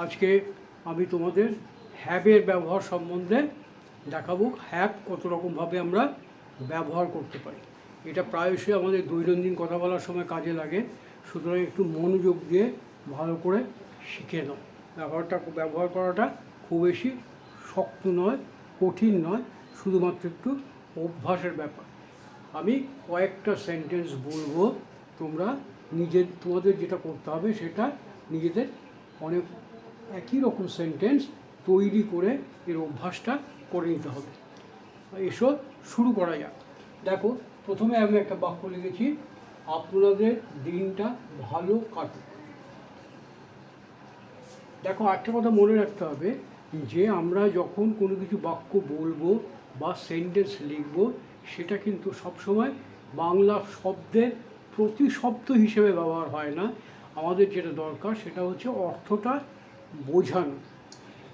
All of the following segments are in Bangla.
আজকে আমি তোমাদের হ্যাভের ব্যবহার সম্বন্ধে দেখাবো। হ্যাভ কত রকমভাবে আমরা ব্যবহার করতে পারি। এটা প্রায়শই আমাদের দৈনন্দিন কথা বলার সময় কাজে লাগে, সুতরাং একটু মনোযোগ দিয়ে ভালো করে শিখে নাও। ব্যবহার করাটা খুব বেশি শক্ত নয়, কঠিন নয়, শুধুমাত্র একটু অভ্যাসের ব্যাপার। আমি কয়েকটা সেন্টেন্স বলবো, তোমরা তোমাদের যেটা করতে হবে সেটা নিজেদের অনেক একই রকম সেন্টেন্স তৈরি করে এর অভ্যাসটা করে নিতে হবে। এসো শুরু করা যাক। দেখো, প্রথমে আমি একটা বাক্য লিখেছি, আপনাদের দিনটা ভালো কাটুক। দেখো, একটা কথা মনে রাখতে হবে যে আমরা যখন কোনো কিছু বাক্য বলবো বা সেন্টেন্স লিখব, সেটা কিন্তু সবসময় বাংলা শব্দের প্রতিশব্দ হিসেবে ব্যবহার হয় না। আমাদের যেটা দরকার সেটা হচ্ছে অর্থটা বোঝানো।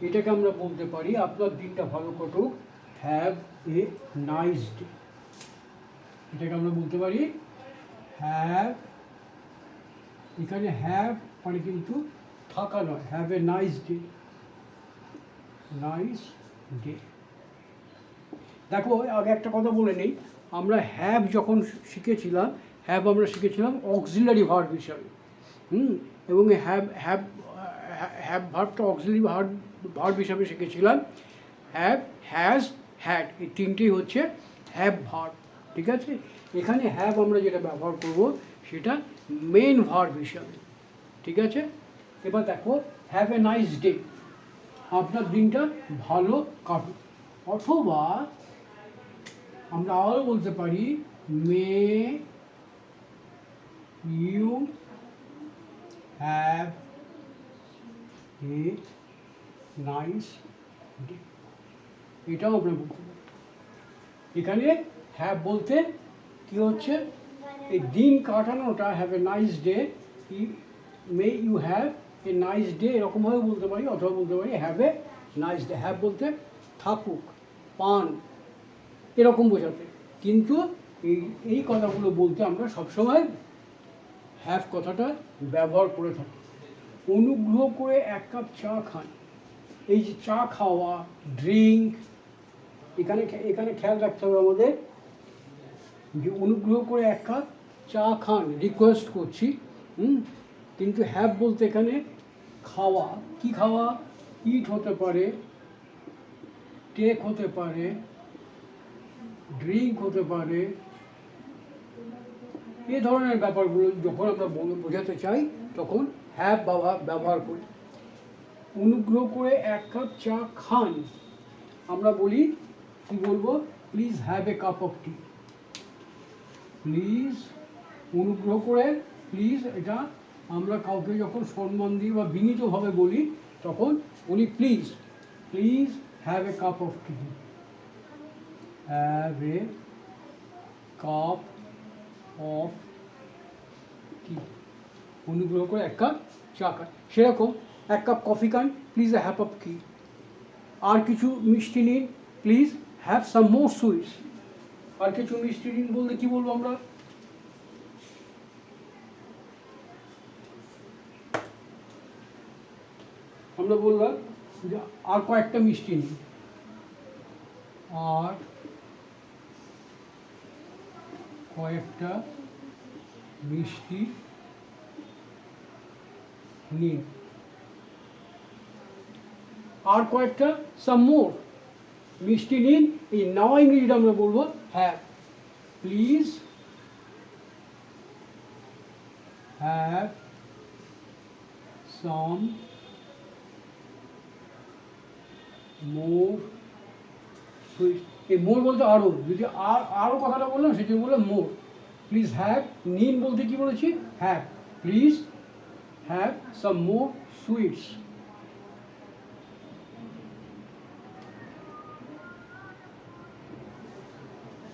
এটাকে আমরা বলতে পারি, আপনার দিনটা ভালো কাটুক, হ্যাভ এ নাইস ডে। এটাকে আমরা বলতে পারি হ্যাভ, এখানে হ্যাভ মানে কিন্তু থাকা নয়, have a nice day, nice day. দেখো, আগে একটা কথা বলে নেই, আমরা হ্যাভ যখন শিখেছিলাম, হ্যাভ আমরা শিখেছিলাম অক্সিলারি ভার্ব হিসাবে। এবং হ্যাভ হ্যাভ হ্যাভ ভার্বটা অক্সিলারি ভার্ব হিসাবে শিখেছিলাম। হ্যাভ, হ্যাজ, হ্যাড, এই তিনটেই হচ্ছে হ্যাভ ভার্ব। ঠিক আছে, এখানে হ্যাভ আমরা যেটা ব্যবহার করব সেটা মেন ভার্ব হিসাবে। ঠিক আছে, এবার দেখো, হ্যাভ এ নাইস ডে, আপনার দিনটা ভালো কাটুক। অথবা আমরা আরও বলতে পারি, may you have a nice day, এটাও আমরা বলতে পারি। এখানে হ্যাভ বলতে কি হচ্ছে, এই দিন কাটানোটা, have a nice day, may you have a nice day এরকমভাবে বলতে পারি, অথবা বলতে পারি have a nice day. Have বলতে থাকুক, পান, এরকম বোঝাতে। কিন্তু এই কথাগুলো বলতে আমরা সবসময় হ্যাভ কথাটা ব্যবহার করে থাকি। অনুগ্রহ করে এক কাপ চা খান, এই যে চা খাওয়া, ড্রিঙ্ক, এখানে খেয়াল রাখতে হবে আমাদের যে অনুগ্রহ করে এক কাপ চা খান, রিকোয়েস্ট করছি। কিন্তু হ্যাভ বলতে এখানে খাওয়া, কি খাওয়া, ইট হতে পারে, টেক হতে পারে, ড্রিঙ্ক হতে পারে, এ ধরনের ব্যাপারগুলো যখন আমরা বোঝাতে চাই তখন হ্যাভ ব্যবহার করি। অনুগ্রহ করে এক কাপ চা খান, আমরা বলি, কি বলবো, please have a cup of T. Please, অনুগ্রহ করে, প্লিজ, এটা আমরা কাউকে যখন সম্মান দিই বা বিনীতভাবে বলি তখন বলি please, please have a cup of tea, have a cup of tea, অনুগ্রহ করে এক কাপ চা খান। সেরকম এক কাপ কফি খান, please a cup of tea. আর কিছু মিষ্টি নিন, please have some more sweets. আর কিছু মিষ্টি নিন বলতে কি বলবো আমরা, আমরা বললাম যে আর কয়েকটা মিষ্টি নিন, আর কয়েকটা মিষ্টি নিন, আর কয়েকটা সাম মোর মিষ্টি নিন। এই নাও ইংরেজিটা আমরা বলবো have. Please have some more sweet. এই মোর বলতে আরও, যদি আরও কথাটা বললাম সেটা বললাম মোর। প্লিজ হ্যাভ, নিন বলতে কি বলেছি, have. Please have some more sweets.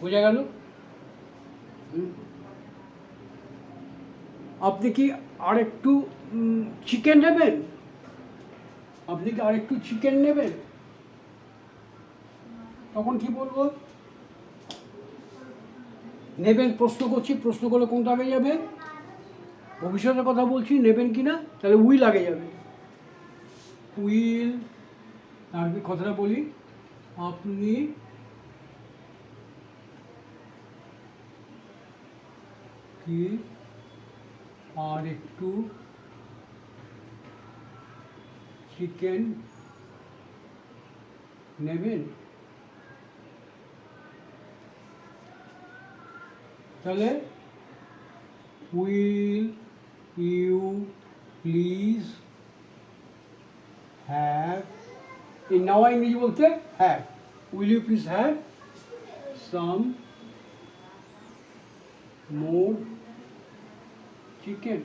বোঝা গেল? আপনি কি আরেকটু চিকেন নেবেন? আপনি কি আরেকটু চিকেন নেবেন? তখন কি বলবো, নেবেন প্রশ্ন করছি, প্রশ্ন করলে কোনটা আগে যাবে, ভবিষ্যতের কথা বলছি, নেবেন কি না, তাহলে উইল আগে যাবে। উইল, আমি কথাটা বলি, আপনি কি আর একটু চিকেন নেবেন? তাহলে উইল ইউ প্লিজ হ্যাভ, এই নেওয়া ইংরেজি বলতে have, will you please have some more chicken?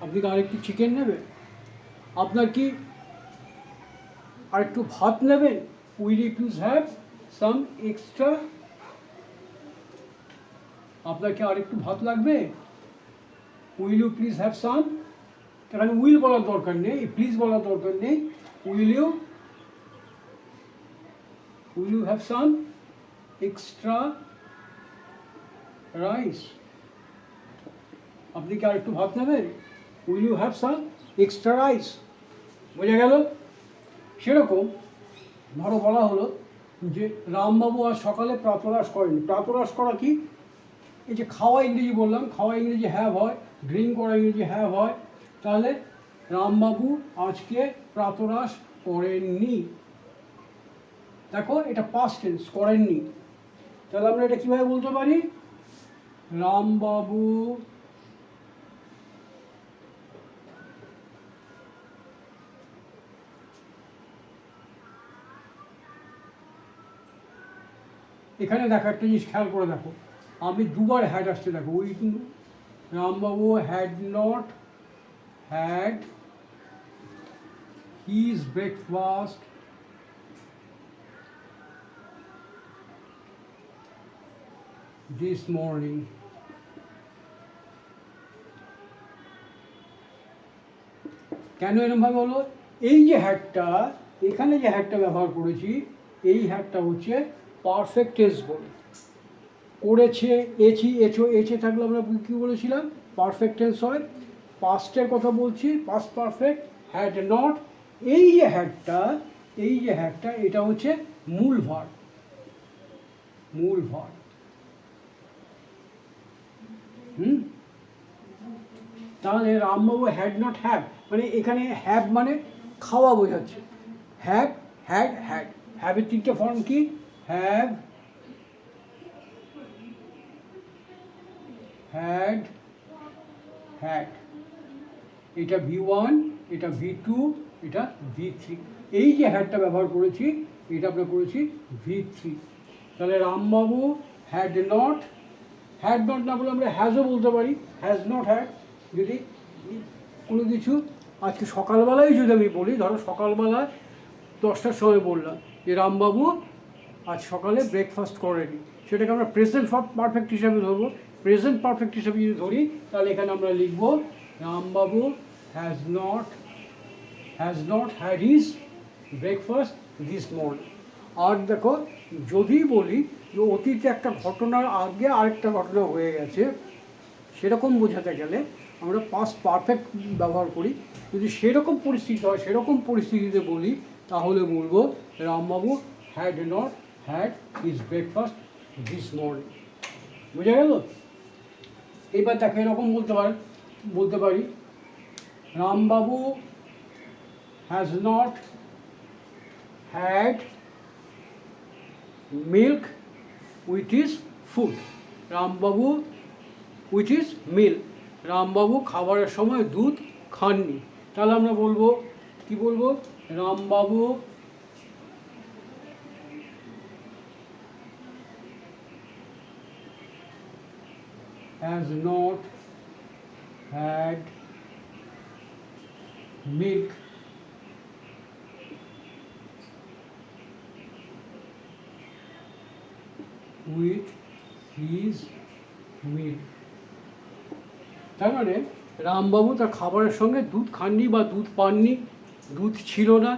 আপনি কি আরেকটু চিকেন নেবেন? আপনার কি আরেকটু ভাত নেবেন? Will you please have some extra, আপনার কি আরেকটু ভাত লাগবে? Will you please have some, এখানে উইল বলার দরকার নেই, প্লিজ বলার দরকার নেই, will you have some extra rice, আপনি কি আরেকটু ভাত নেবেন? Will you have some extra rice. বোঝা গেল? সেরকম ধরো বলা হলো যে রামবাবু আজ সকালে প্রাতরাশ করেন। প্রাতরাশ করা কি? এই যে খাওয়া ইংরেজি বললাম, খাওয়া ইংরেজি হ্যাভ হয়, ড্রিঙ্ক করা ইংরেজি হ্যাভ হয়, তাহলে রামবাবু আজকে প্রাতরাশ করেননি। দেখো এটা পাস্ট টেন্স, করেননি। তাহলে আমরা এটা কিভাবে বলতে পারি? রামবাবু এখানে দেখো একটা জিনিস খেয়াল করে দেখো, আমি দুবার হ্যাড আসছে দেখো, Rambabu had not had his breakfast this morning. কেন এরকমভাবে হলো? এই যে হ্যাডটা, এখানে যে হ্যাডটা ব্যবহার করেছি, এই হ্যাডটা হচ্ছে পারফেক্ট টেন্স বলে। করেছে, এছি, এছো, এছে থাকলে আমরা কী বলেছিলাম? পারফেক্ট টেন্স হয়। পাস্টের কথা বলছি, পাস্ট পারফেক্ট, হ্যাড নট। এই যে হ্যাডটা, এটা হচ্ছে মূল ভার্ব, মূল ভার্ব। তাহলে রামবাবু হ্যাড নট হ্যাভ, মানে এখানে হ্যাভ মানে খাওয়া বোঝাচ্ছে। Have, had, had. হ্যাভের তিনটে ফর্ম কি? Have, had, had. এটা V1, এটা V2, এটা V3। এই যে হ্যাডটা ব্যবহার করেছি, এটা আমরা করেছি V3। তাহলে রামবাবু হ্যাড নট, হ্যাড নট না বলে আমরা হ্যাজও বলতে পারি, হ্যাজ নট হ্যাড। যদি কোনো কিছু আজকে সকালবেলায় যদি আমি বলি, ধরো সকালবেলায় 10টার সময় বললাম যে রামবাবু আজ সকালে ব্রেকফাস্ট করেনি, সেটাকে আমরা প্রেজেন্ট পারফেক্ট হিসাবে ধরবো। প্রেজেন্ট পারফেক্ট হিসাবে যদি ধরি, তাহলে এখানে আমরা লিখব Rambabu has not had his breakfast this morning. আর দেখো, যদি বলি যে অতীতে একটা ঘটনার আগে আরেকটা ঘটনা হয়ে গেছে, সেরকম বোঝাতে গেলে আমরা পাস্ট পারফেক্ট ব্যবহার করি। যদি সেরকম পরিস্থিতি হয়, সেরকম পরিস্থিতিতে বলি, তাহলে বলবো Rambabu had not had his breakfast this morning. বুঝা গেল? এবার দেখো এরকম বলতে পারি Rambabu has not had milk with his food. Rambabu with his meal, Rambabu খাবারের সময় দুধ খাননি। তাহলে আমরা বলবো কি? বলবো রামবাবু has not had milk with his meal। তার মানে রামবাবু তার খাবারের সঙ্গে দুধ খাননি বা দুধ পাননি, দুধ ছিল না।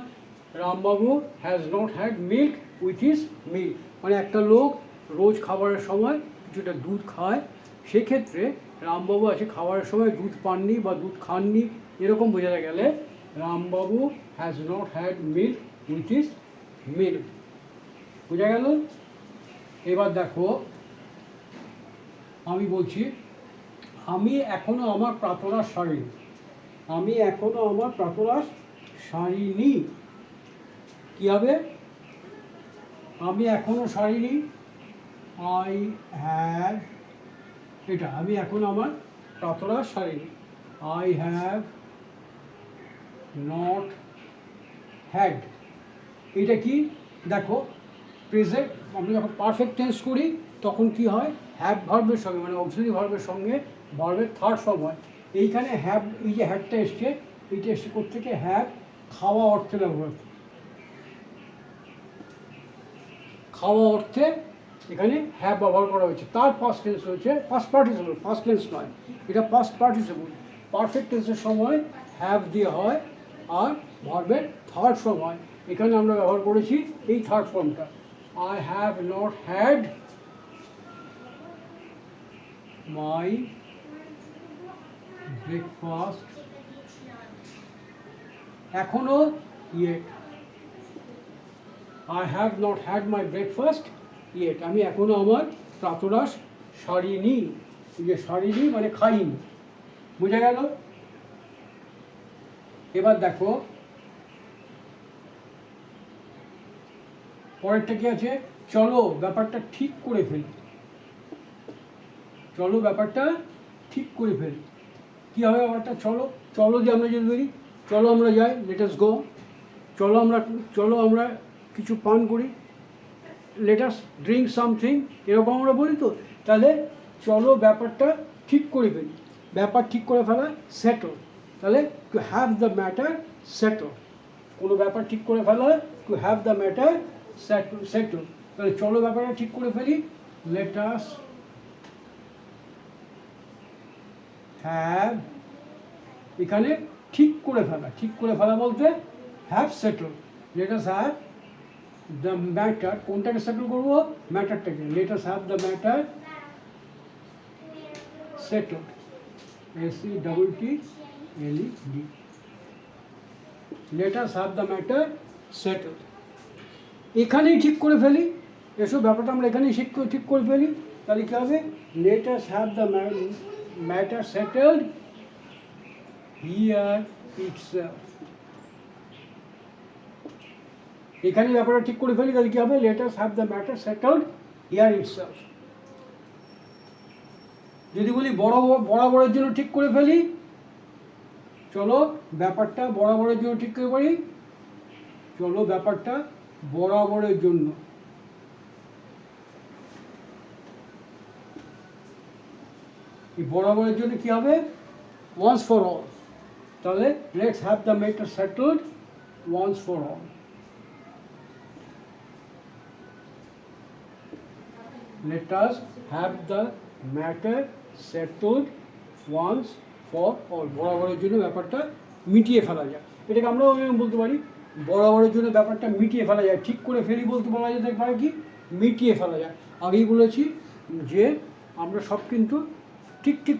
Rambabu has not had milk with his meal, মানে একটা লোক রোজ খাবারের সময় কিছুটা দুধ খায়, সেক্ষেত্রে রামবাবু আছে খাওয়ার সময় দুধ পাননি বা দুধ খাননি, এরকম বোঝাতে গেলে Rambabu has not had milk with his milk. বোঝা গেল? এবার দেখো আমি বলছি, আমি এখনো আমার প্রাতরাশ সারিনি। আমি এখনো আমার প্রাতরাশ সারিনি। কী হবে? আমি এখনো সারিনি, আই হ্যাভ, এটা আমি এখনো আমার প্রাতরাশ সারিনি। আই হ্যাভ নট হ্যাড, এটা কি দেখো প্রেজেন্ট। আমরা যখন পারফেক্ট টেন্স করি তখন কি হয়, হ্যাভ ভার্বের সঙ্গে মানে অক্সিলারি ভার্বের সঙ্গে ভার্বের থার্ড ফর্ম হয়। এইখানে হ্যাভ, এই যে হ্যাডটা এসছে, এইটা এসছে কোত্থেকে? হ্যাভ খাওয়া অর্থে ব্যবহার, খাওয়া অর্থে এখানে হ্যাভ ব্যবহার করা হয়েছে। তার পাস্ট টেন্স হয়েছে পাস্ট পার্টিসিপল, পাস্ট টেন্স নয়, এটা পাস্ট পার্টিসিপল। পারফেক্ট টেন্সের সময় হ্যাভ দিয়ে হয় আর ভার্বের থার্ড ফর্ম হয়। এখানে আমরা ব্যবহার করেছি এই থার্ড ফর্মটা, I have not had my breakfast এখনো yet. I have not had my breakfast yet. আমি এখনো আমার প্রাতরাশ সারিনি। এই যে সারিনি মানে খাইনি। বোঝা গেল? এবার দেখো পরেরটা কি আছে, চলো ব্যাপারটা ঠিক করে ফেলি। চলো ব্যাপারটা ঠিক করে ফেলি। কী হবে ব্যাপারটা? চলো, চলো যে আমরা যদি বলি চলো আমরা যাই, লেট আস গো। চলো আমরা কিছু পান করি, লেট আস ড্রিঙ্ক সামথিং, এরকম আমরা বলি তো। তাহলে চলো ব্যাপারটা ঠিক করে ফেলি, ব্যাপার ঠিক করে ফেলা, সেটল। তাহলে to have the matter settle, কোনো ব্যাপার ঠিক করে ফেলা, to have the matter settle. তাহলে চলো ব্যাপারটা ঠিক করে ফেলি, লেট আস হ্যাভ, এখানে ঠিক করে ফেলা, ঠিক করে ফেলা বলতে have settle. Let us have the matter, কোনটাকে সেটেল করবো? ম্যাটারটাকে। Let us have the matter settled, SETTLED, let us have the matter settled. এখানেই ঠিক করে ফেলি, এসব ব্যাপারটা আমরা এখানেই ঠিক করে ফেলি। তাহলে কী হবে? Late us have the matter settled here itself. এখানে ব্যাপারটা ঠিক করে ফেলি, তাহলে কি হবে? Late us have the matter settled here itself. যদি বলি বরাবরের জন্য ঠিক করে ফেলি, চলো ব্যাপারটা বরাবরের জন্য ঠিক করে পারি, চলো ব্যাপারটা বরাবরের জন্য। এই বরাবরের জন্য কি হবে? Once for all. তাহলে let's have the matter settled once for all. Let us have the matter settled once for all. বরাবরের জন্য ব্যাপারটা মিটিয়ে ফেলা যায়, এটাকে আমরাও বলতে পারি বরাবরের জন্য ব্যাপারটা মিটিয়ে ফেলা যায়। ঠিক করে ফেলি বলতে বলা যেতে পারে কি? মিটিয়ে ফেলা যায়। আগেই বলেছি যে আমরা সব কিন্তু ঠিক ঠিক